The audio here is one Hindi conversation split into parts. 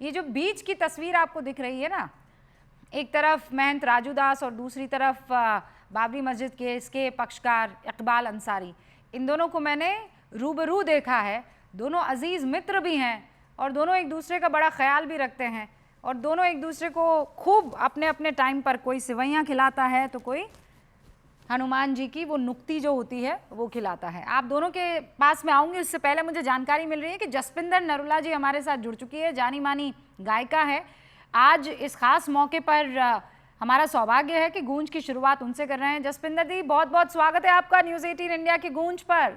ये जो बीच की तस्वीर आपको दिख रही है ना, एक तरफ महंत राजू दास और दूसरी तरफ बाबरी मस्जिद के इसके पक्षकार इकबाल अंसारी, इन दोनों को मैंने रूबरू देखा है। दोनों अजीज मित्र भी हैं और दोनों एक दूसरे का बड़ा ख्याल भी रखते हैं और दोनों एक दूसरे को खूब अपने अपने टाइम पर, कोई सेवइयाँ खिलाता है तो कोई हनुमान जी की वो नुक्ति जो होती है वो खिलाता है। आप दोनों के पास में आऊँगी, उससे पहले मुझे जानकारी मिल रही है कि जसपिंदर नरूला जी हमारे साथ जुड़ चुकी है, जानी मानी गायिका है। आज इस खास मौके पर हमारा सौभाग्य है कि गूंज की शुरुआत उनसे कर रहे हैं। जसपिंदर दी, बहुत बहुत स्वागत है आपका न्यूज़ 18 इंडिया की गूंज पर।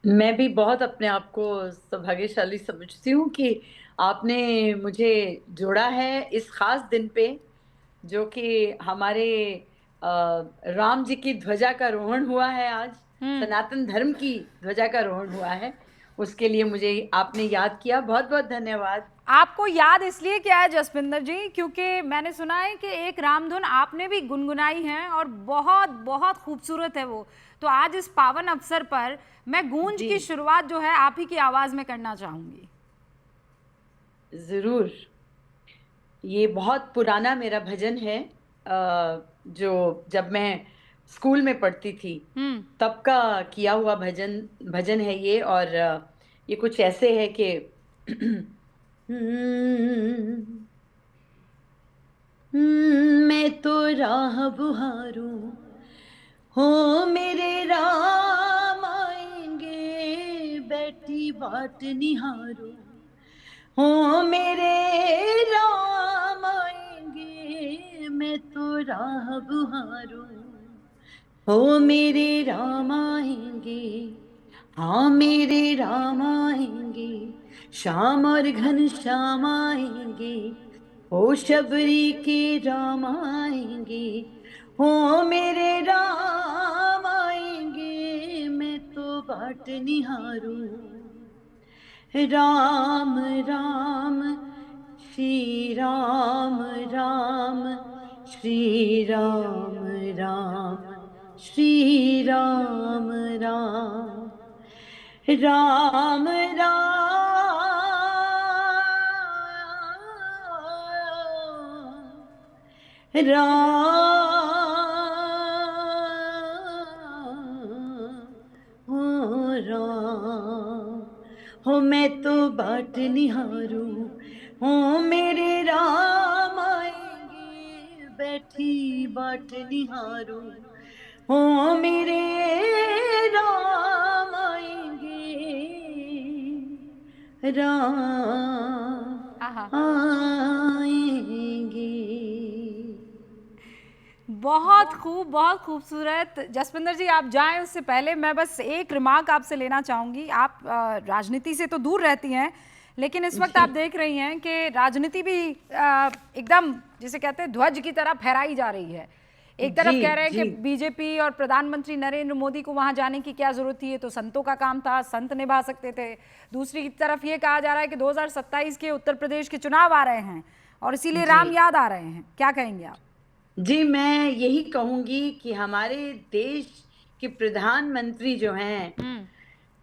मैं भी बहुत अपने आप को सौभाग्यशाली समझती हूँ कि आपने मुझे जोड़ा है इस खास दिन पे, जो कि हमारे राम जी की ध्वजा का रोहण हुआ है आज, सनातन धर्म की ध्वजा का रोहण हुआ है। उसके लिए मुझे आपने याद किया, बहुत बहुत धन्यवाद। आपको याद इसलिए किया है जसपिंदर जी, क्योंकि मैंने सुना है कि एक रामधुन आपने भी गुनगुनाई है और बहुत बहुत खूबसूरत है वो। तो आज इस पावन अवसर पर मैं गूंज जी की शुरुआत जो है आप ही की आवाज में करना चाहूंगी। जरूर। ये बहुत पुराना मेरा भजन है, जो जब मैं स्कूल में पढ़ती थी तब का किया हुआ भजन भजन है ये। और ये कुछ ऐसे है कि मैं तो राह बुहारूं, हो मेरे राम आएंगे, बैठी बाट निहारूं, हो मेरे राम आएंगे, मैं तो राह बुहारूं, हो मेरे राम आएंगे, हाँ मेरे राम आएंगे, श्याम और घन श्याम आएंगे, हो शबरी के राम आएंगे, हो मेरे राम आएंगे, मैं तो बाट निहारूं, राम राम श्री राम राम श्री राम राम श्री राम राम राम राम राम हो मैं तो बाट निहारूं, हो मेरे राम आएंगे, बैठी बाट निहारूं, हो मेरे राम आएंगे, राम आहा, आएंगे। बहुत खूब, बहुत खूबसूरत। जसविंदर जी आप जाएं उससे पहले मैं बस एक रिमार्क आपसे लेना चाहूँगी। आप राजनीति से तो दूर रहती हैं, लेकिन इस वक्त आप जी देख रही हैं कि राजनीति भी एकदम जिसे कहते हैं ध्वज की तरह फहराई जा रही है। एक जी तरफ कह रहे हैं कि जी बीजेपी और प्रधानमंत्री नरेंद्र मोदी को वहां जाने की क्या जरूरत थी, ये तो संतों का काम था, संत निभा सकते थे। दूसरी तरफ ये कहा जा रहा है कि 2027 के उत्तर प्रदेश के चुनाव आ रहे हैं और इसीलिए जी राम याद आ रहे हैं। क्या कहेंगे आप? जी मैं यही कहूंगी कि हमारे देश के प्रधानमंत्री जो हैं,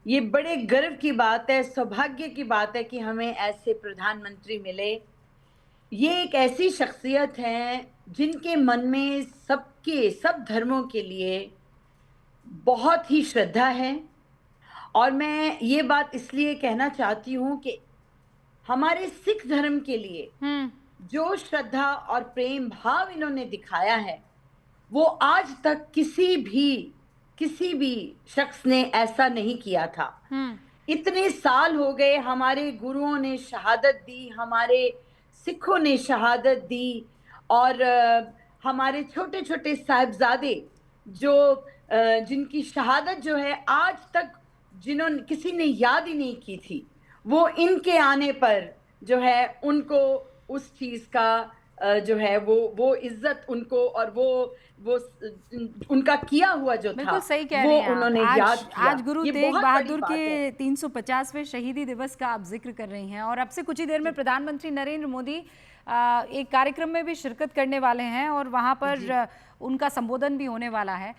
ये बड़े गर्व की बात है, सौभाग्य की बात है कि हमें ऐसे प्रधानमंत्री मिले। ये एक ऐसी शख्सियत है जिनके मन में सबके सब धर्मों के लिए बहुत ही श्रद्धा है। और मैं ये बात इसलिए कहना चाहती हूँ कि हमारे सिख धर्म के लिए जो श्रद्धा और प्रेम भाव इन्होंने दिखाया है, वो आज तक किसी भी शख्स ने ऐसा नहीं किया था। इतने साल हो गए, हमारे गुरुओं ने शहादत दी, हमारे सिखों ने शहादत दी, और हमारे छोटे छोटे साहिबजादे जो जिनकी शहादत जो है आज तक जिन्होंने किसी ने याद ही नहीं की थी, वो इनके आने पर जो है उनको उस चीज का जो है वो इज्जत उनको और वो वो उनका किया हुआ जो था बिल्कुल सही कह वो रही हैं आप। उन्होंने आज याद किया। आज गुरु ये तेग बहुत बहादुर बड़ी के बात है। 350वें शहीदी दिवस का आप जिक्र कर रही हैं और अब से कुछ ही देर में प्रधानमंत्री नरेंद्र मोदी एक कार्यक्रम में भी शिरकत करने वाले हैं और वहां पर उनका संबोधन भी होने वाला है।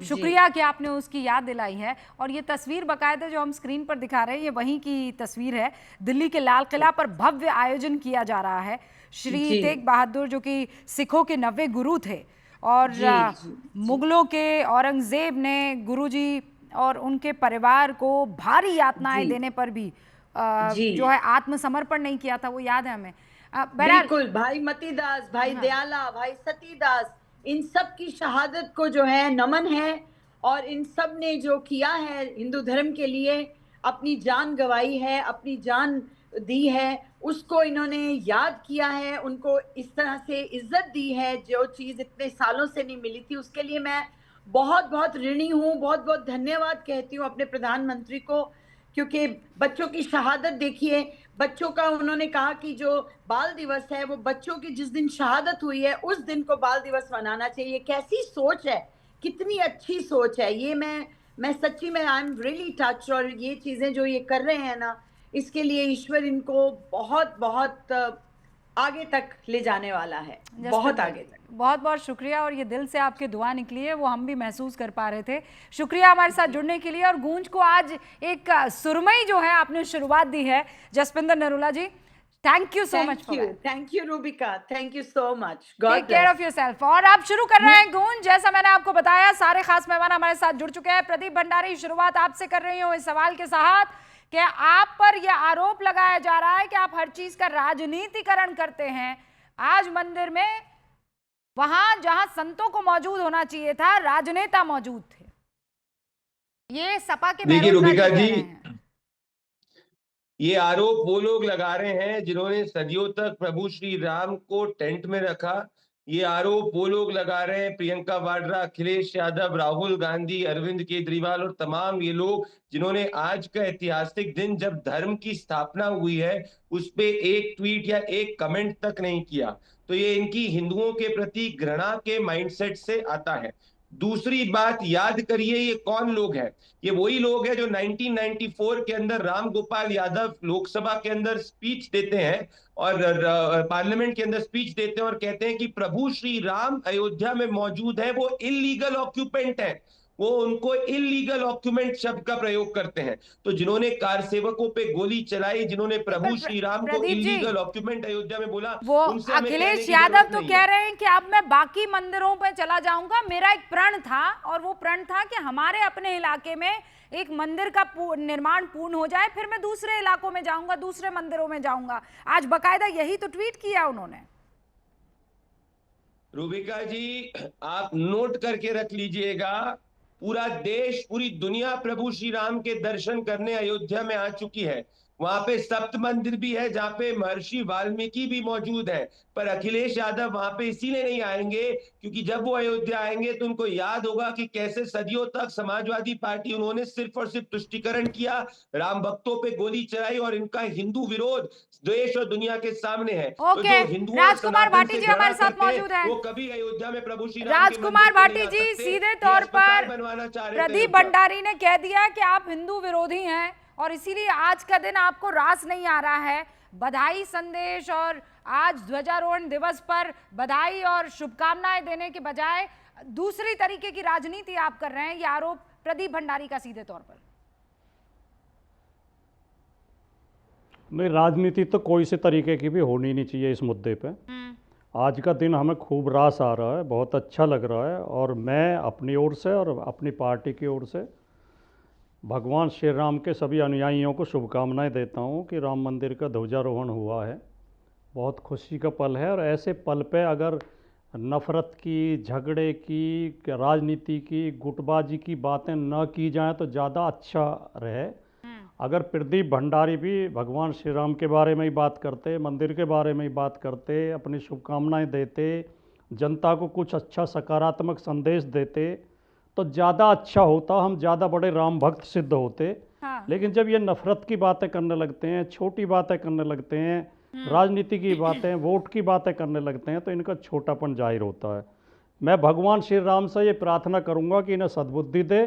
शुक्रिया कि आपने उसकी याद दिलाई है। और ये तस्वीर बाकायदा जो हम स्क्रीन पर दिखा रहे हैं ये वहीं की तस्वीर है। दिल्ली के लाल किला पर भव्य आयोजन किया जा रहा है। श्री तेग बहादुर जो कि सिखों के 90 गुरु थे और मुगलों के औरंगजेब ने गुरुजी और उनके परिवार को भारी यातनाएं देने पर भी जो है आत्मसमर्पण नहीं किया था, वो याद है हमें। बिल्कुल, भाई मतीदास, भाई दयाला, भाई सतीदास, इन सब की शहादत को जो है नमन है। और इन सब ने जो किया है हिंदू धर्म के लिए, अपनी जान गंवाई है, अपनी जान दी है, उसको इन्होंने याद किया है, उनको इस तरह से इज्जत दी है जो चीज़ इतने सालों से नहीं मिली थी। उसके लिए मैं बहुत बहुत ऋणी हूँ, बहुत बहुत धन्यवाद कहती हूँ अपने प्रधानमंत्री को। क्योंकि बच्चों की शहादत देखिए, बच्चों का उन्होंने कहा कि जो बाल दिवस है वो बच्चों की जिस दिन शहादत हुई है उस दिन को बाल दिवस मनाना चाहिए। कैसी सोच है, कितनी अच्छी सोच है ये। मैं सच्ची में आई एम रियली टच। और ये चीजें जो ये कर रहे हैं ना, इसके लिए ईश्वर इनको बहुत बहुत आगे तक ले जाने वाला है, बहुत आगे तक। बहुत बहुत शुक्रिया। और ये दिल से आपकी दुआ निकली है, वो हम भी महसूस कर पा रहे थे। शुक्रिया हमारे साथ जुड़ने के लिए। और गूंज को आज एक सुरमई जो है आपने शुरुआत दी है। Jaspinder Narula ji, thank you so much. Thank you Rubika, thank you so much. Take care of yourself. और आप शुरू कर रहे हैं गूंज। जैसा मैंने आपको बताया, सारे खास मेहमान हमारे साथ जुड़ चुके हैं। प्रदीप भंडारी, शुरुआत आपसे कर रही हूँ इस सवाल के साथ कि आप पर यह आरोप लगाया जा रहा है कि आप हर चीज का राजनीतिकरण करते हैं। आज मंदिर में वहां जहां संतों को मौजूद होना चाहिए था, राजनेता मौजूद थे। ये सपा के देखिए रूबिका जी, हैं। ये आरोप वो लोग लगा रहे हैं जिन्होंने सदियों तक प्रभु श्री राम को टेंट में रखा। ये आरोप वो लोग लगा रहे हैं, प्रियंका वाड्रा, अखिलेश यादव, राहुल गांधी, अरविंद केजरीवाल और तमाम ये लोग जिन्होंने आज का ऐतिहासिक दिन जब धर्म की स्थापना हुई है उस पे एक ट्वीट या एक कमेंट तक नहीं किया। तो ये इनकी हिंदुओं के प्रति घृणा के माइंडसेट से आता है। दूसरी बात, याद करिए ये कौन लोग हैं। ये वही लोग हैं जो 1994 के अंदर राम गोपाल यादव लोकसभा के अंदर स्पीच देते हैं और पार्लियामेंट के अंदर स्पीच देते हैं और कहते हैं कि प्रभु श्री राम अयोध्या में मौजूद है, वो इलीगल ऑक्यूपेंट है। वो उनको इलीगल ऑक्यूमेंट शब्द का प्रयोग करते हैं। तो जिन्होंने कार सेवकों पे गोली चलाई, जिन्होंने प्रभु श्री राम को इलीगल ऑक्यूमेंट अयोध्या में बोला, वो अखिलेश यादव तो कह रहे हैं कि अब मैं बाकी मंदिरों पे चला जाऊंगा। मेरा एक प्रण था और वो प्रण था कि हमारे अपने इलाके में एक मंदिर का निर्माण पूर्ण हो जाए, फिर मैं दूसरे इलाकों में जाऊंगा, दूसरे मंदिरों में जाऊंगा। आज बकायदा यही तो ट्वीट किया उन्होंने। रूबिका जी, आप नोट करके रख लीजिएगा, पूरा देश, पूरी दुनिया प्रभु श्री राम के दर्शन करने अयोध्या में आ चुकी है। वहां पे सप्त मंदिर भी है जहां पे महर्षि वाल्मीकि भी मौजूद है। पर अखिलेश यादव वहां पे इसीलिए नहीं आएंगे क्योंकि जब वो अयोध्या आएंगे तो उनको याद होगा कि कैसे सदियों तक समाजवादी पार्टी उन्होंने सिर्फ और सिर्फ तुष्टीकरण किया, राम भक्तों पे गोली चलाई और इनका हिंदू विरोध देश और दुनिया के सामने है। तो जो हिंदू राजकुमार भाटी जी हमारे साथ मौजूद हैं। वो कभी अयोध्या में प्रभु श्री राम राजकुमार भाटी जी, सीधे तौर पर प्रदीप भंडारी ने कह दिया कि आप हिंदू विरोधी हैं और इसीलिए आज का दिन आपको रास नहीं आ रहा है। बधाई संदेश और आज ध्वजारोहण दिवस पर बधाई और शुभकामनाएं देने के बजाय दूसरी तरीके की राजनीति आप कर रहे हैं। ये आरोप प्रदीप भंडारी का सीधे तौर पर। नहीं, राजनीति तो कोई से तरीके की भी होनी नहीं चाहिए इस मुद्दे पे। आज का दिन हमें खूब रास आ रहा है, बहुत अच्छा लग रहा है। और मैं अपनी ओर से और अपनी पार्टी की ओर से भगवान श्री राम के सभी अनुयायियों को शुभकामनाएं देता हूं कि राम मंदिर का ध्वजारोहण हुआ है। बहुत खुशी का पल है। और ऐसे पल पे अगर नफ़रत की, झगड़े की, राजनीति की, गुटबाजी की बातें न की जाएं तो ज़्यादा अच्छा रहे। अगर प्रदीप भंडारी भी भगवान श्री राम के बारे में ही बात करते, मंदिर के बारे में ही बात करते, अपनी शुभकामनाएं देते, जनता को कुछ अच्छा सकारात्मक संदेश देते तो ज़्यादा अच्छा होता, हम ज़्यादा बड़े राम भक्त सिद्ध होते। हाँ। लेकिन जब ये नफ़रत की बातें करने लगते हैं, छोटी बातें करने लगते हैं, राजनीति की बातें, वोट की बातें करने लगते हैं तो इनका छोटापन जाहिर होता है। मैं भगवान श्री राम से ये प्रार्थना करूंगा कि इन्हें सद्बुद्धि दे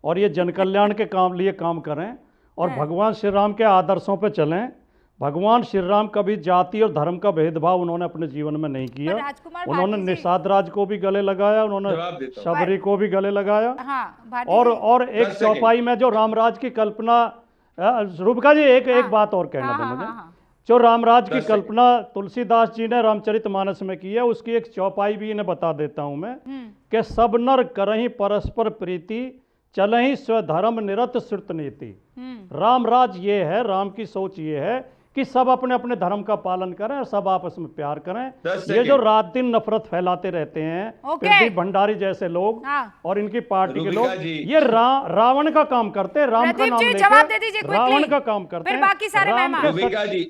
और ये जन कल्याण के लिए काम करें और भगवान श्री राम के आदर्शों पर चलें। भगवान श्री राम कभी जाति और धर्म का भेदभाव उन्होंने अपने जीवन में नहीं किया। उन्होंने निषाद राज को भी गले लगाया, उन्होंने शबरी को भी गले लगाया। हाँ, और एक चौपाई में जो रामराज की कल्पना, रूबिका जी एक बात और कहना था मुझे। जो रामराज की कल्पना तुलसीदास जी ने रामचरितमानस में की है, उसकी एक चौपाई भी इन्हें बता देता हूं मैं कि सब नर करहीं परस्पर प्रीति, चलहीं स्वधर्म निरत श्रुत नीति। रामराज ये है, राम की सोच ये है कि सब अपने अपने धर्म का पालन करें और सब आपस में प्यार करें। ये जो रात दिन नफरत फैलाते रहते हैं प्रदीप भंडारी जैसे लोग और इनकी पार्टी के लोग, ये रावण का काम करते हैं, राम का नाम लेकर रावण का काम करते हैं। बाकी सारे मेहमान रूबिका जी,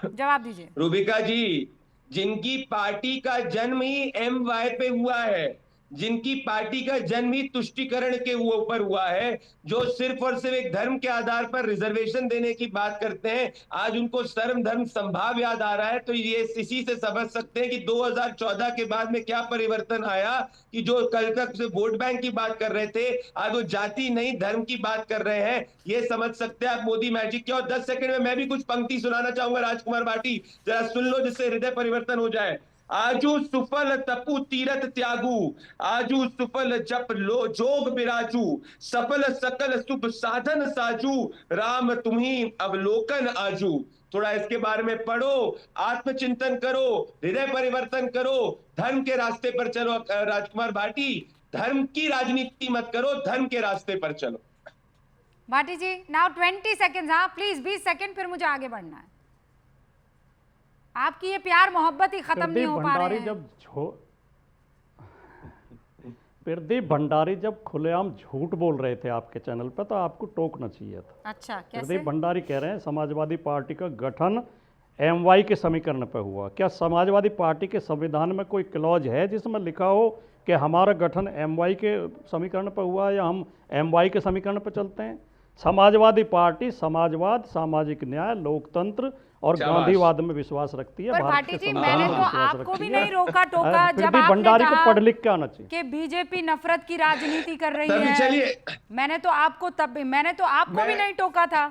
जवाब दीजिए। रूबिका जी, जिनकी पार्टी का जन्म ही MY पे हुआ है, जिनकी पार्टी का जन्म ही तुष्टिकरण के ऊपर हुआ है, जो सिर्फ और सिर्फ एक धर्म के आधार पर रिजर्वेशन देने की बात करते हैं, आज उनको सर्व धर्म संभाव याद आ रहा है। तो ये इसी से समझ सकते हैं कि 2014 के बाद में क्या परिवर्तन आया कि जो कल तक से वोट बैंक की बात कर रहे थे, आज वो जाति नहीं धर्म की बात कर रहे हैं। ये समझ सकते हैं आप मोदी मैजिक क्या। और 10 सेकंड में मैं भी कुछ पंक्ति सुनाना चाहूंगा राजकुमार भाटी, जरा सुन लो जिससे हृदय परिवर्तन हो जाए। आजू सुफल तपु तीरथ त्यागू, आजू सुफल जप लो जोग बिराजू, सफल सकल शुभ साधन साजू, राम तुम्ही अवलोकन आजू। थोड़ा इसके बारे में पढ़ो, आत्मचिंतन करो, हृदय परिवर्तन करो, धर्म के रास्ते पर चलो। राजकुमार भाटी, धर्म की राजनीति मत करो, धर्म के रास्ते पर चलो। भाटी जी, नाउ 20 सेकेंड। हाँ प्लीज, 20 सेकेंड, फिर मुझे आगे बढ़ना है। आपकी ये प्यार मोहब्बत ही खत्म नहीं हो पा रहे हैं। प्रदीप भंडारी जब खुलेआम झूठ बोल रहे थे आपके चैनल पर, तो आपको टोकना चाहिए था। अच्छा, कैसे? प्रदीप भंडारी कह रहे हैं समाजवादी पार्टी का गठन MY के समीकरण पर हुआ। क्या समाजवादी पार्टी के संविधान में कोई क्लॉज है जिसमें लिखा हो कि हमारा गठन MY के समीकरण पर हुआ या हम MY के समीकरण पर चलते हैं? समाजवादी पार्टी समाजवाद, सामाजिक न्याय, लोकतंत्र और गांधीवाद में विश्वास रखती है। पर भाटी जी, मैंने तो आपको भी नहीं रोका टोका जब आपने भंडारी को पढ़ लिख के आना चाहिए कि बीजेपी नफरत की राजनीति कर रही है। मैंने तो आपको भी नहीं टोका था।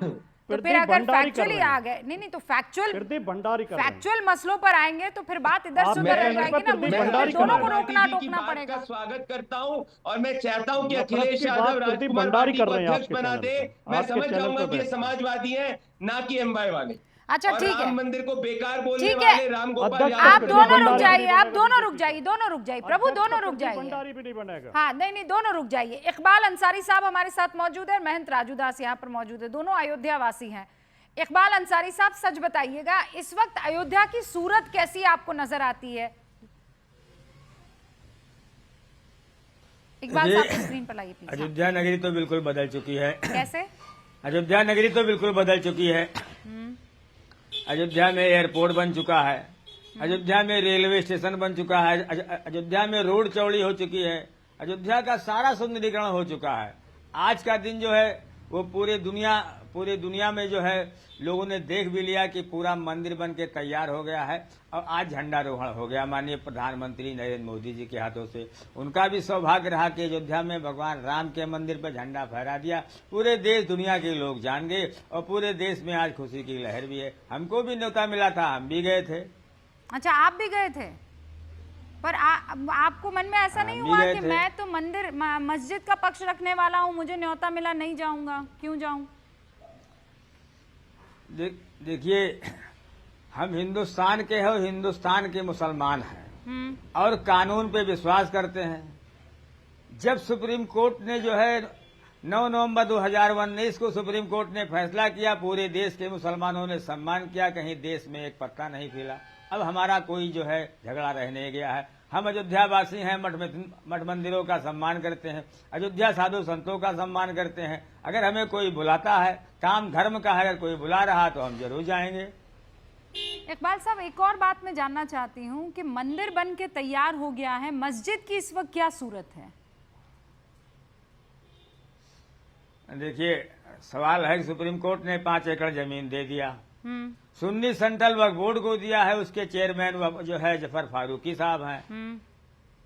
तो फिर अगर फैक्चुअली आ गए, नहीं तो फैक्चुअल मसलों पर आएंगे तो फिर बात इधर से उधर रह जाएगी ना। मुझे दोनों को रोकना टोकना पड़ेगा। स्वागत करता हूं और मैं चाहता हूं कि अखिलेश यादव राजकुमार भाटी को अध्यक्ष बना दे। मैं समझ जाऊंगा कि ये समाजवादी है, ना कि MY वाले। अच्छा ठीक है, मंदिर को बेकार बोलने वाले राम गोपाल यादव। आप दोनों रुक जाइए, दोनों रुक जाइए प्रभु, दोनों रुक जाइए। भंडारी भी नहीं बनेगा। हाँ नहीं, दोनों रुक जाइए। इकबाल अंसारी साहब हमारे साथ मौजूद है, महंत राजू दास यहाँ पर मौजूद है, दोनों अयोध्या वासी हैं। इकबाल अंसारी साहब, सच बताइएगा, इस वक्त अयोध्या की सूरत कैसी आपको नजर आती है? इकबाल साहब स्क्रीन पर लाइए। अयोध्या नगरी तो बिल्कुल बदल चुकी है। कैसे? अयोध्या नगरी तो बिल्कुल बदल चुकी है। अयोध्या में एयरपोर्ट बन चुका है, अयोध्या में रेलवे स्टेशन बन चुका है, अयोध्या में रोड चौड़ी हो चुकी है, अयोध्या का सारा सुंदरीकरण हो चुका है। आज का दिन जो है वो पूरे दुनिया में जो है लोगों ने देख भी लिया कि पूरा मंदिर बन के तैयार हो गया है और आज झंडारोहण हो गया माननीय प्रधानमंत्री नरेंद्र मोदी जी के हाथों से। उनका भी सौभाग्य रहा कि अयोध्या में भगवान राम के मंदिर पर झंडा फहरा दिया। पूरे देश दुनिया के लोग जान गए और पूरे देश में आज खुशी की लहर भी है। हमको भी न्योता मिला था, हम भी गए थे। अच्छा, आप भी गए थे? पर आपको मन में ऐसा नहीं हुआ कि मैं तो मस्जिद का पक्ष रखने वाला हूँ, मुझे न्योता मिला, नहीं जाऊंगा, क्यों जाऊं? देखिए, हम हिंदुस्तान के हैं और हिंदुस्तान के मुसलमान हैं और कानून पे विश्वास करते हैं। जब सुप्रीम कोर्ट ने जो है 9 नवंबर 2019 को सुप्रीम कोर्ट ने फैसला किया, पूरे देश के मुसलमानों ने सम्मान किया, कहीं देश में एक पत्ता नहीं फैला। अब हमारा कोई जो है झगड़ा रह नहीं गया है। हम अयोध्या वासी हैं, मठ मंदिरों का सम्मान करते हैं, अयोध्या साधु संतों का सम्मान करते हैं। अगर हमें कोई बुलाता है, काम धर्म का है, अगर कोई बुला रहा तो हम जरूर जाएंगे। इकबाल साहब, एक और बात मैं जानना चाहती हूँ कि मंदिर बन के तैयार हो गया है, मस्जिद की इस वक्त क्या सूरत है? देखिए, सवाल है कि सुप्रीम कोर्ट ने 5 एकड़ जमीन दे दिया, सुन्नी सेंट्रल वक्फ बोर्ड को दिया है, उसके चेयरमैन जो है जफर फारूकी साहब हैं।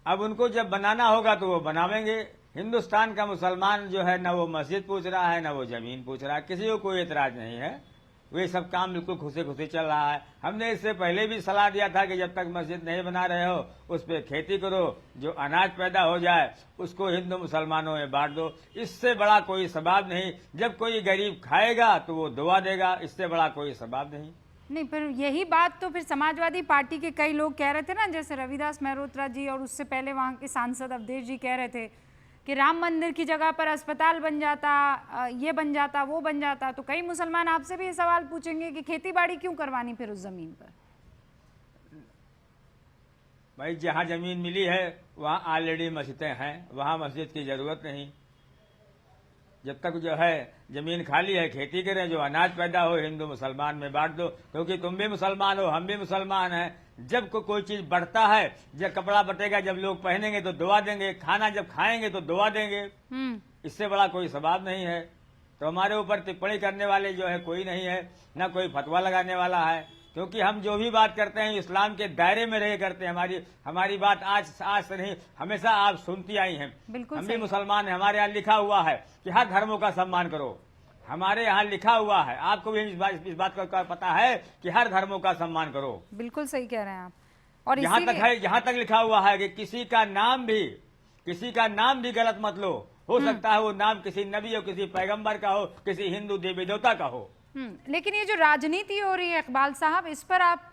अब उनको जब बनाना होगा तो वो बनावेंगे। हिंदुस्तान का मुसलमान जो है, ना वो मस्जिद पूछ रहा है, ना वो जमीन पूछ रहा है, किसी को कोई एतराज नहीं है। वे सब काम बिल्कुल खुशी खुशी चल रहा है। हमने इससे पहले भी सलाह दिया था कि जब तक मस्जिद नहीं बना रहे हो उस पर खेती करो, जो अनाज पैदा हो जाए उसको हिंदू मुसलमानों में बांट दो। इससे बड़ा कोई सबाब नहीं। जब कोई गरीब खाएगा तो वो दुआ देगा, इससे बड़ा कोई सबाब नहीं। पर यही बात तो फिर समाजवादी पार्टी के कई लोग कह रहे थे ना, जैसे रविदास मेहरोत्रा जी और उससे पहले वहाँ के सांसद अवधेश जी कह रहे थे कि राम मंदिर की जगह पर अस्पताल बन जाता, ये बन जाता, वो बन जाता। तो कई मुसलमान आपसे भी ये सवाल पूछेंगे कि खेती बाड़ी क्यों करवानी फिर उस जमीन पर। भाई जहाँ जमीन मिली है वहाँ ऑलरेडी मस्जिदें हैं, वहाँ मस्जिद की जरूरत नहीं। जब तक जो है जमीन खाली है, खेती करें, जो अनाज पैदा हो हिंदू मुसलमान में बांट दो, क्योंकि तुम भी मुसलमान हो, हम भी मुसलमान हैं। जब कोई चीज बढ़ता है, जब कपड़ा बटेगा, जब लोग पहनेंगे तो दुआ देंगे, खाना जब खाएंगे तो दुआ देंगे, इससे बड़ा कोई सवाब नहीं है। तो हमारे ऊपर टिप्पणी करने वाले जो है कोई नहीं है, ना कोई फतवा लगाने वाला है, क्योंकि हम जो भी बात करते हैं इस्लाम के दायरे में रह करते हैं। हमारी बात आज से नहीं, हमेशा आप सुनती आई हैं। हम भी मुसलमान हैं, हमारे यहाँ लिखा हुआ है कि हर धर्मों का सम्मान करो। हमारे यहाँ लिखा हुआ है, आपको भी इस बात का पता है कि हर धर्मों का सम्मान करो। बिल्कुल सही कह रहे हैं आप। और यहाँ तक लिखा हुआ है कि किसी का नाम भी गलत मत लो। हो सकता है वो नाम किसी नबी हो, किसी पैगंबर का हो, किसी हिंदू देवी देवता का हो। लेकिन ये जो राजनीति हो रही है इकबाल साहब, इस पर आप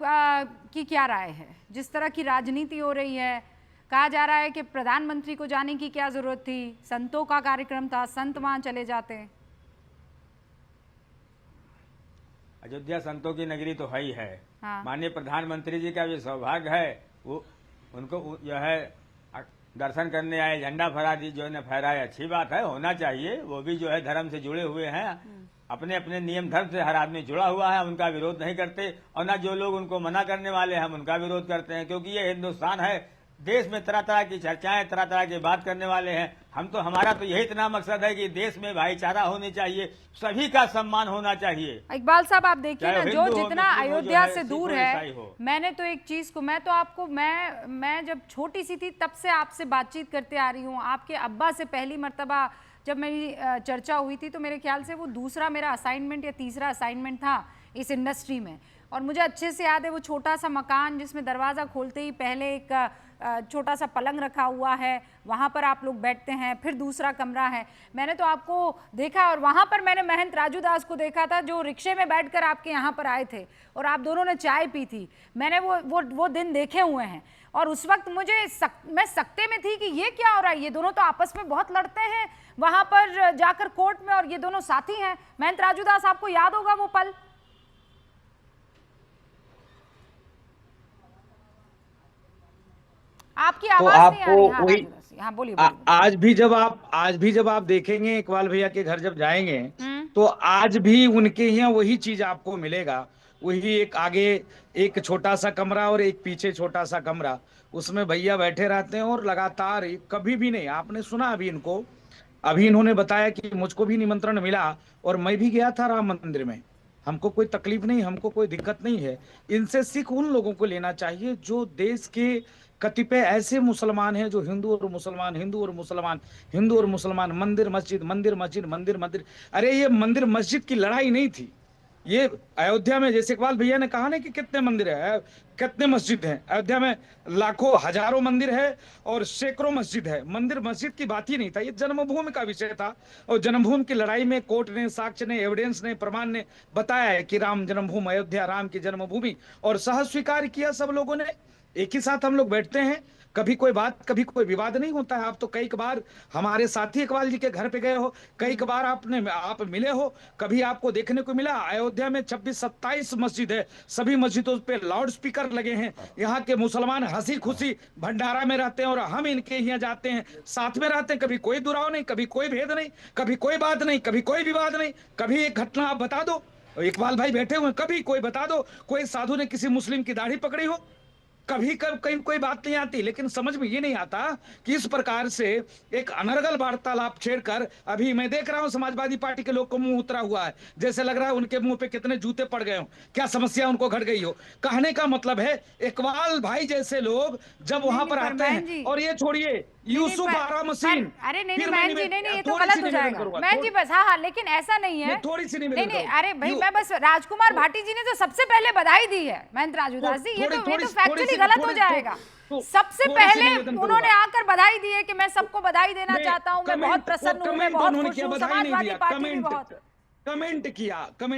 की क्या राय है? जिस तरह की राजनीति हो रही है, कहा जा रहा है कि प्रधानमंत्री को जाने की क्या जरूरत थी, संतों का कार्यक्रम था, संत वहां चले जाते। अयोध्या संतों की नगरी तो है ही है। हाँ। माननीय प्रधानमंत्री जी का भी सौभाग्य है, वो उनको जो है दर्शन करने आए, झंडा फहरा दी जो ने फहराए, अच्छी बात है, होना चाहिए। वो भी जो है धर्म से जुड़े हुए हैं, अपने अपने नियम धर्म से हर आदमी जुड़ा हुआ है, उनका विरोध नहीं करते। और ना जो लोग उनको मना करने वाले हैं हम उनका विरोध करते हैं, क्योंकि ये हिंदुस्तान है। देश में तरह तरह की चर्चाएं, तरह तरह की बात करने वाले हैं। हमारा तो यही इतना मकसद है कि देश में भाईचारा होनी चाहिए, सभी का सम्मान होना चाहिए। इकबाल साहब आप देखिए ना, जो जितना अयोध्या से दूर है, मैंने तो एक चीज को, मैं तो आपको, मैं जब छोटी सी थी तब से आपसे बातचीत करते आ रही हूँ। आपके अब्बा से पहली मर्तबा जब मेरी चर्चा हुई थी तो मेरे ख्याल से वो दूसरा मेरा असाइनमेंट या तीसरा असाइनमेंट था इस इंडस्ट्री में। और मुझे अच्छे से याद है वो छोटा सा मकान जिसमें दरवाज़ा खोलते ही पहले एक छोटा सा पलंग रखा हुआ है, वहाँ पर आप लोग बैठते हैं, फिर दूसरा कमरा है। मैंने तो आपको देखा और वहाँ पर मैंने महंत राजू दास को देखा था जो रिक्शे में बैठकर आपके यहाँ पर आए थे और आप दोनों ने चाय पी थी। मैंने वो दिन देखे हुए हैं और उस वक्त मैं सकते में थी कि ये क्या हो रहा है, ये दोनों तो आपस में बहुत लड़ते हैं वहाँ पर जाकर कोर्ट में और ये दोनों साथी हैं। महंत राजू दास, आपको याद होगा वो पल? आपकी आवाज नहीं आ रही। हाँ, बोलिए। आज भी जब आप देखेंगे इकबाल भैया के घर जब जाएंगे तो आज भी उनके यहाँ वही चीज आपको मिलेगा। वही एक आगे एक छोटा सा कमरा और एक पीछे छोटा सा कमरा, उसमें भैया बैठे रहते हैं और लगातार कभी भी नहीं, आपने सुना अभी इन्होंने बताया कि मुझको भी निमंत्रण मिला और मैं भी गया था राम मंदिर में। हमको कोई तकलीफ नहीं, हमको कोई दिक्कत नहीं है। इनसे सीख उन लोगों को लेना चाहिए जो देश के कतिपय ऐसे मुसलमान हैं जो हिंदू और मुसलमान, मंदिर मस्जिद। अरे ये मंदिर मस्जिद की लड़ाई नहीं थी। ये अयोध्या में जैसे इकबाल भैया ने कहा ना कि कितने मंदिर है, कितने मस्जिद हैं अयोध्या में, लाखों हजारों मंदिर है और सैकड़ों मस्जिद है। मंदिर मस्जिद की बात ही नहीं था, ये जन्मभूमि का विषय था। और जन्मभूमि की लड़ाई में कोर्ट ने, साक्ष्य ने, एविडेंस ने, प्रमाण ने बताया है कि राम जन्मभूमि अयोध्या, राम की जन्मभूमि, और सहज स्वीकार किया सब लोगों ने। एक ही साथ हम लोग बैठते हैं, कभी कोई विवाद नहीं होता है। आप तो कई बार हमारे साथी इकबाल जी के घर पे गए हो, कई बार आप मिले हो, कभी आपको देखने को मिला। अयोध्या में 26-27 मस्जिद है, सभी मस्जिदों पे लाउड स्पीकर लगे हैं। यहाँ के मुसलमान हंसी खुशी भंडारा में रहते हैं और हम इनके यहाँ जाते हैं, साथ में रहते हैं। कभी कोई दुराव नहीं, कभी कोई भेद नहीं, कभी कोई बात नहीं, कभी कोई विवाद नहीं। कभी एक घटना आप बता दो, इकबाल भाई बैठे हुए, कभी कोई बता दो कोई साधु ने किसी मुस्लिम की दाढ़ी पकड़ी हो, कभी कभी कोई बात नहीं आती, लेकिन समझ में ये नहीं आता कि इस प्रकार से एक अनर्गल वार्तालाप छेड़कर, अभी मैं देख रहा हूं समाजवादी पार्टी के लोग को मुंह उतरा हुआ है, जैसे लग रहा है उनके मुंह पे कितने जूते पड़ गए हो, क्या समस्या उनको घट गई हो। कहने का मतलब है इकबाल भाई जैसे लोग जब वहां पर आते हैं, और ये छोड़िए यूसुफ आरा मशीन, अरे नहीं फिर बहन मैं जी, नहीं ये तो थोड़ी गलत सी हो निवेदन जाएगा करूंगा, बहन जी, बस हाँ, लेकिन ऐसा नहीं है। थोड़ी सी नहीं निवेदन नहीं, करूंगा। अरे भाई मैं बस राजकुमार भाटी जी ने तो सबसे पहले बधाई दी है महेंद्र राजूदास जी, ये तो फैक्चुअली गलत हो जाएगा। सबसे पहले उन्होंने आकर बधाई दी है कि मैं सबको बधाई देना चाहता हूँ, मैं बहुत प्रसन्न हूँ, मैं बहुत खुश हूँ, समाजवादी पार्टी भी बहुत कमेंट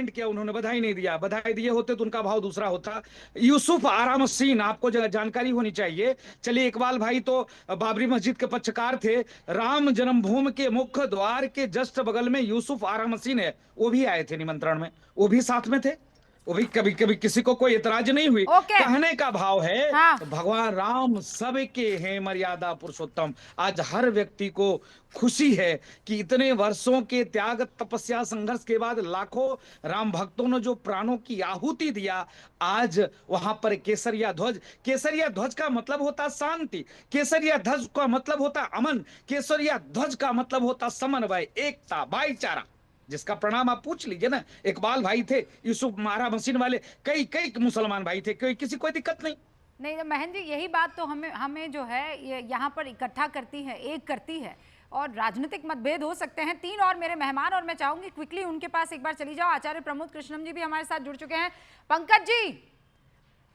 किया उन्होंने, बधाई नहीं दिया। बधाई दिए होते तो उनका भाव दूसरा होता। यूसुफ आरा मशीन, आपको जानकारी होनी चाहिए। चलिए, इकबाल भाई तो बाबरी मस्जिद के पक्षकार थे, राम जन्मभूमि के मुख्य द्वार के जस्ट बगल में यूसुफ आरा मशीन है, वो भी आए थे निमंत्रण में, वो भी साथ में थे, वो भी कभी कभी किसी को कोई एतराज नहीं हुई। कहने का भाव है, हाँ। भगवान राम सबके हैं मर्यादा पुरुषोत्तम। आज हर व्यक्ति को खुशी है कि इतने वर्षों के त्याग तपस्या संघर्ष के बाद लाखों राम भक्तों ने जो प्राणों की आहुति दिया, आज वहां पर केसरिया ध्वज का मतलब होता शांति, केसरिया ध्वज का मतलब होता अमन, केसरिया ध्वज का मतलब होता समन्वय, एकता, भाईचारा, जिसका प्रणाम आप पूछ लीजिए ना। इकबाल भाई थे, यूसुफ मारा मशीन वाले, कई कई मुसलमान भाई थे, कोई दिक्कत नहीं। नहीं बहन जी, यही बात तो हमें जो है ये यहाँ पर इकट्ठा करती है, एक करती है। और राजनीतिक मतभेद हो सकते हैं। 3 और मेरे मेहमान, और मैं चाहूंगी क्विकली उनके पास एक बार चली जाओ। आचार्य प्रमोद कृष्णम जी भी हमारे साथ जुड़ चुके हैं। पंकज जी,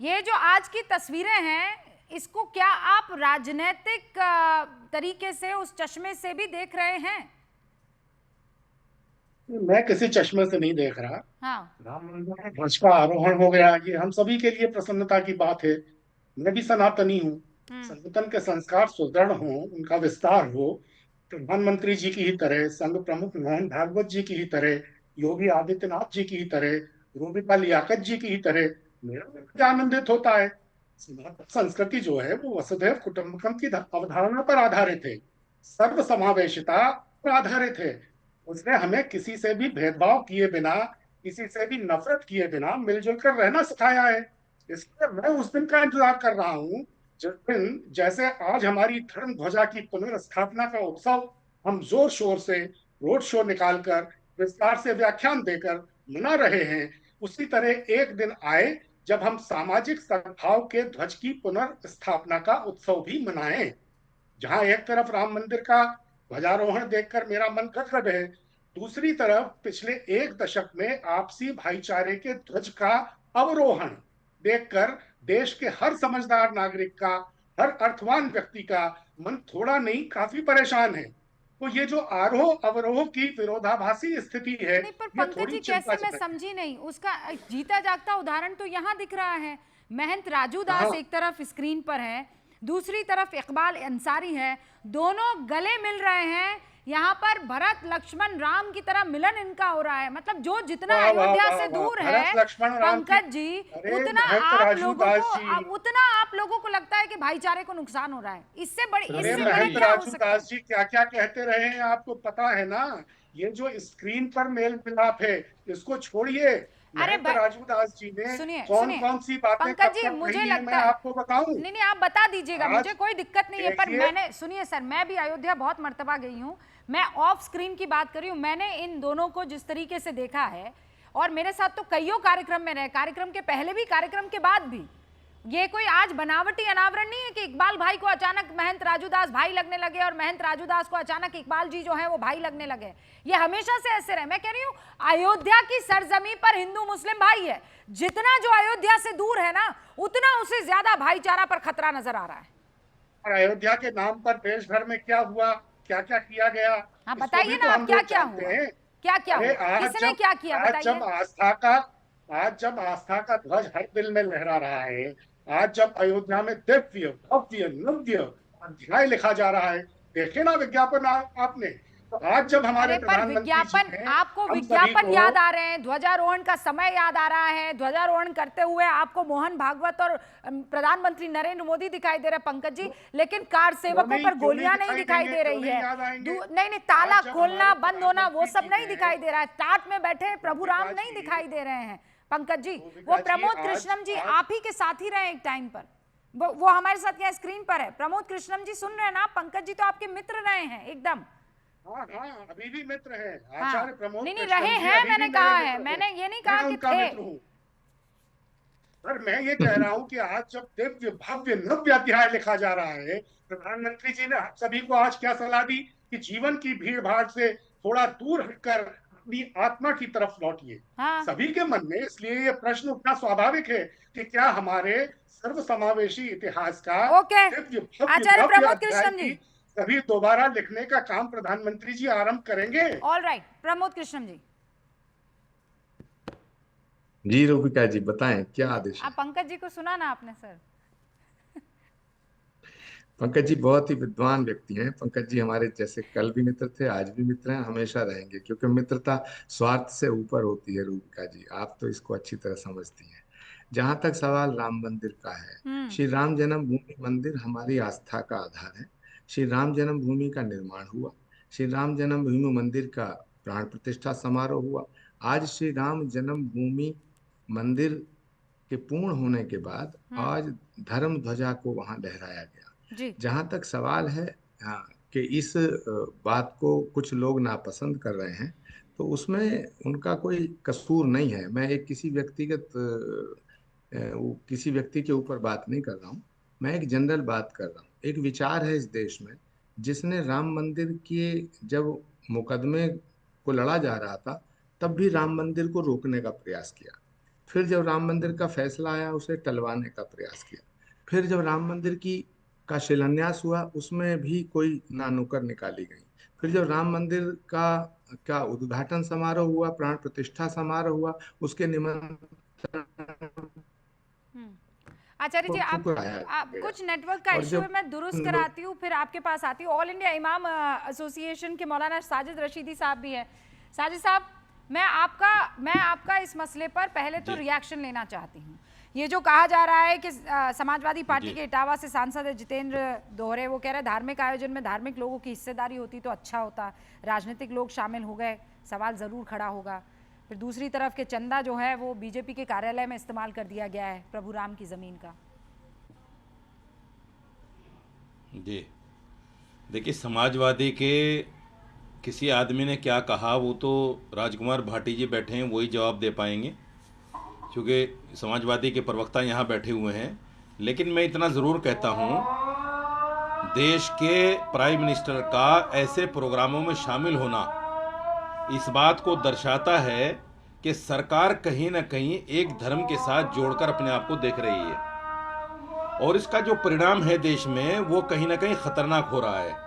ये जो आज की तस्वीरें हैं, इसको क्या आप राजनीतिक तरीके से, उस चश्मे से भी देख रहे हैं? मैं किसी चश्मे से नहीं देख रहा। हाँ। राम मंदिर में ध्वज का आरोहण हो गया, ये हम सभी के लिए प्रसन्नता की बात है। मैं भी सनातनी हूँ। सनातन के संस्कार सुदृढ़ हों, उनका विस्तार हो, प्रधानमंत्री जी की ही तरह, संघ प्रमुख मोहन भागवत जी की ही तरह, योगी आदित्यनाथ जी की ही तरह, रूबिका लियाकत जी की ही तरह, मेरा भी आनंदित होता है। सनातन संस्कृति जो है वो वसुधैव कुटुंबकम की अवधारणा पर आधारित है, सर्व समावेशिता पर आधारित है। उसने हमें किसी से भी भेदभाव किए बिना, किसी से भी नफरत किए बिना मिलजुल कर रहना सिखाया है। इसलिए मैं उस दिन का इंतजार कर रहा हूँ जिस दिन, जैसे आज हमारी धर्म ध्वजा की पुनर्स्थापना का उत्सव हम जोर शोर से रोड शो निकालकर, विस्तार से व्याख्यान देकर मना रहे हैं, उसी तरह एक दिन आए जब हम सामाजिक सद्भाव के ध्वज की पुनर्स्थापना का उत्सव भी मनाएं, जहां एक तरफ राम मंदिर का ध्वजारोहण देखकर मेरा मन गदगद है, दूसरी तरफ पिछले 1 दशक में आपसी भाईचारे के ध्वज का अवरोहण देखकर देश के हर समझदार नागरिक का, हर अर्थवान व्यक्ति का मन थोड़ा नहीं काफी परेशान है। तो ये जो आरोह अवरोह की विरोधाभासी स्थिति है, नहीं, पर ये पंकज थोड़ी जी कैसे, मैं चिंताजनक है। समझी नहीं, उसका जीता जागता उदाहरण तो यहाँ दिख रहा है। महंत राजूदास एक तरफ स्क्रीन पर है, दूसरी तरफ इकबाल अंसारी है, दोनों गले मिल रहे हैं। यहाँ पर भरत लक्ष्मण राम की तरह मिलन इनका हो रहा है। मतलब जो जितना अयोध्या से दूर है पंकज जी, उतना आप लोगों को लगता है कि भाईचारे को नुकसान हो रहा है। इससे बड़ी, इससे बड़ा क्या हो सकता है? राजूदास जी क्या क्या कहते रहे हैं आपको पता है ना। ये जो स्क्रीन पर मेल मिलाप है, इसको छोड़िए। अरे राजूदास जी ने सुनिए, कौन सी बातें पंकज जी, मुझे लगता है, आपको बताऊं? नहीं आप बता दीजिएगा, मुझे कोई दिक्कत नहीं है। पर मैंने, सुनिए सर, मैं भी अयोध्या बहुत मर्तबा गई हूँ, मैं ऑफ स्क्रीन की बात कर रही हूँ। मैंने इन दोनों को जिस तरीके से देखा है, और मेरे साथ तो कईयों कार्यक्रम में रहे, कार्यक्रम के पहले भी, कार्यक्रम के बाद भी, ये कोई आज बनावटी अनावरण नहीं है कि इकबाल भाई को अचानक महंत राजूदास भाई लगने लगे और महंत राजूदास को अचानक इकबाल जी जो है वो भाई लगने लगे। ये हमेशा से ऐसे रहे। मैं कह रही हूँ अयोध्या की सरजमी पर हिंदू मुस्लिम भाई है, जितना जो अयोध्या से दूर है ना, उतना उसे ज्यादा भाईचारा पर खतरा नजर आ रहा है। और अयोध्या के नाम पर देश भर में क्या हुआ, क्या क्या किया गया, हाँ बताइए ना, आप क्या क्या हुआ, क्या क्या हुआ, किसने क्या किया बताइए। आज जब आस्था का ध्वज हर दिल में लहरा रहा है, आज जब अयोध्या में दिव्य भव्य नव्य अध्याय लिखा जा रहा है, देखे ना विज्ञापन आपने। तो आज जब हमारे विज्ञापन, आपको विज्ञापन याद आ रहे हैं, ध्वजारोहण का समय याद आ रहा है, ध्वजारोहण करते हुए आपको मोहन भागवत और प्रधानमंत्री नरेंद्र मोदी दिखाई दे रहे हैं पंकज जी, लेकिन कार सेवकों पर गोलियां नहीं दिखाई दे रही है। नहीं, ताला खोलना बंद होना वो सब नहीं दिखाई दे रहा है। टाट में बैठे प्रभु राम नहीं दिखाई दे रहे हैं पंकज जी। वो प्रमोद कृष्णम जी आप ही के साथ ही रहे एक टाइम पर। वो हमारे साथ यहाँ स्क्रीन पर है। प्रमोद कृष्णम जी सुन रहे हैं ना? पंकज जी तो आपके मित्र रहे हैं एकदम। हाँ हाँ, अभी भी मित्र है हाँ। आचार्य प्रमोद नहीं कृष्णन रहे जी हैं, अभी मैंने भी कहा मेरे है, मित्र मैंने हैं। ये नहीं मैं कहा कि उनका थे। मित्र हूँ। पर मैं ये कह रहा हूँ कि आज जब दिव्य भव्य नव्य अध्याय लिखा जा रहा है, प्रधानमंत्री जी ने आप सभी को आज क्या सलाह दी कि जीवन की भीड़ भाड़ से थोड़ा दूर हटकर अपनी आत्मा की तरफ लौटिए। हाँ। सभी के मन में इसलिए ये प्रश्न उठना स्वाभाविक है कि क्या हमारे सर्वसमावेशी इतिहास का ओके, दिव्य भव्य आचार्य नव्य प्रमोद अध्याय कृष्णम की जी। कभी दोबारा लिखने का काम प्रधानमंत्री जी आरंभ करेंगे? ऑल राइट, प्रमोद कृष्णम जी। जी रूबिका जी बताएं क्या आदेश है। आप पंकज जी को सुना ना आपने सर? पंकज जी बहुत ही विद्वान व्यक्ति हैं। पंकज जी हमारे जैसे कल भी मित्र थे, आज भी मित्र हैं, हमेशा रहेंगे, क्योंकि मित्रता स्वार्थ से ऊपर होती है। रूबिका जी आप तो इसको अच्छी तरह समझती हैं। जहां तक सवाल राम मंदिर का है, श्री राम जन्मभूमि मंदिर हमारी आस्था का आधार है। श्री राम जन्मभूमि का निर्माण हुआ, श्री राम जन्मभूमि मंदिर का प्राण प्रतिष्ठा समारोह हुआ। आज श्री राम जन्मभूमि मंदिर के पूर्ण होने के बाद आज धर्म ध्वजा को वहां लहराया गया। जी। जहां तक सवाल है हाँ, कि इस बात को कुछ लोग नापसंद कर रहे हैं, तो उसमें उनका कोई कसूर नहीं है। मैं एक किसी व्यक्ति के ऊपर बात नहीं कर रहा हूँ, मैं एक जनरल बात कर रहा हूँ। एक विचार है इस देश में जिसने राम मंदिर के जब मुकदमे को लड़ा जा रहा था तब भी राम मंदिर को रोकने का प्रयास किया। फिर जब राम मंदिर का फैसला आया उसे टलवाने का प्रयास किया। फिर जब राम मंदिर का शिलान्यास हुआ उसमें भी कोई ना नुक्कड़ निकाली गई। फिर जब राम मंदिर का उद्घाटन समारोह हुआ, प्राण प्रतिष्ठा समारोह हुआ, उसके निमंत्रण आचार्य जी आप गया। कुछ नेटवर्क का और इशू है, जब मैं दुरुस्त कराती हूँ फिर आपके पास आती हूँ। ऑल इंडिया इमाम एसोसिएशन के मौलाना साजिद रशीदी साहब भी है। साजिद साहब, मैं आपका इस मसले पर पहले तो रिएक्शन लेना चाहती हूँ। ये जो कहा जा रहा है कि समाजवादी पार्टी के इटावा से सांसद है जितेंद्र दोहरे, वो कह रहे हैं धार्मिक आयोजन में धार्मिक लोगों की हिस्सेदारी होती तो अच्छा होता, राजनीतिक लोग शामिल हो गए, सवाल ज़रूर खड़ा होगा। फिर दूसरी तरफ के चंदा जो है वो बीजेपी के कार्यालय में इस्तेमाल कर दिया गया है प्रभु राम की ज़मीन का। जी देखिए, समाजवादी के किसी आदमी ने क्या कहा वो तो राजकुमार भाटी जी बैठे हैं वही जवाब दे पाएंगे, क्योंकि समाजवादी के प्रवक्ता यहाँ बैठे हुए हैं। लेकिन मैं इतना ज़रूर कहता हूँ, देश के प्राइम मिनिस्टर का ऐसे प्रोग्रामों में शामिल होना इस बात को दर्शाता है कि सरकार कहीं ना कहीं एक धर्म के साथ जोड़कर अपने आप को देख रही है, और इसका जो परिणाम है देश में वो कहीं ना कहीं खतरनाक हो रहा है।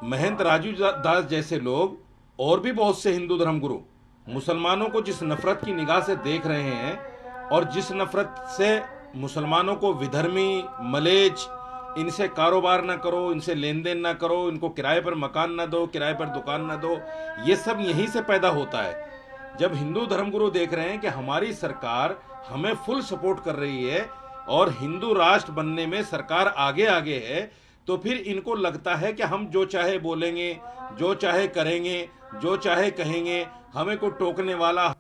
महंत राजू दास जैसे लोग और भी बहुत से हिंदू धर्मगुरु मुसलमानों को जिस नफरत की निगाह से देख रहे हैं, और जिस नफरत से मुसलमानों को विधर्मी, मलेच, इनसे कारोबार ना करो, इनसे लेन देन ना करो, इनको किराए पर मकान ना दो, किराए पर दुकान ना दो, ये सब यहीं से पैदा होता है। जब हिंदू धर्मगुरु देख रहे हैं कि हमारी सरकार हमें फुल सपोर्ट कर रही है और हिंदू राष्ट्र बनने में सरकार आगे आगे है, तो फिर इनको लगता है कि हम जो चाहे बोलेंगे, जो चाहे करेंगे, जो चाहे कहेंगे, हमें को टोकने वाला।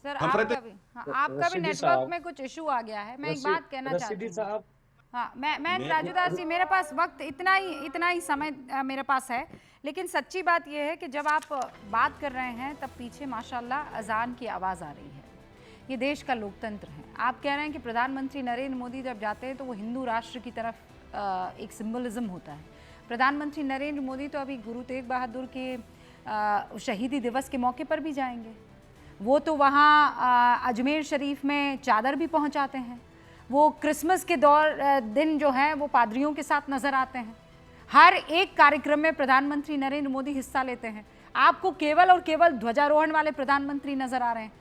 सर आपका भी नेटवर्क में कुछ इशू आ गया है। मैं एक बात कहना चाहती हूँ। हाँ, मैं राजू दास जी, मेरे पास वक्त इतना ही समय मेरे पास है, लेकिन सच्ची बात यह है कि जब आप बात कर रहे हैं तब पीछे माशाल्लाह अजान की आवाज़ आ रही है। ये देश का लोकतंत्र है। आप कह रहे हैं कि प्रधानमंत्री नरेंद्र मोदी जब जाते हैं तो वो हिंदू राष्ट्र की तरफ एक सिंबलिज्म होता है। प्रधानमंत्री नरेंद्र मोदी तो अभी गुरु तेग बहादुर के शहीदी दिवस के मौके पर भी जाएंगे। वो तो वहाँ अजमेर शरीफ में चादर भी पहुँचाते हैं। वो क्रिसमस के दिन जो है वो पादरियों के साथ नज़र आते हैं। हर एक कार्यक्रम में प्रधानमंत्री नरेंद्र मोदी हिस्सा लेते हैं। आपको केवल और केवल ध्वजारोहण वाले प्रधानमंत्री नज़र आ रहे हैं।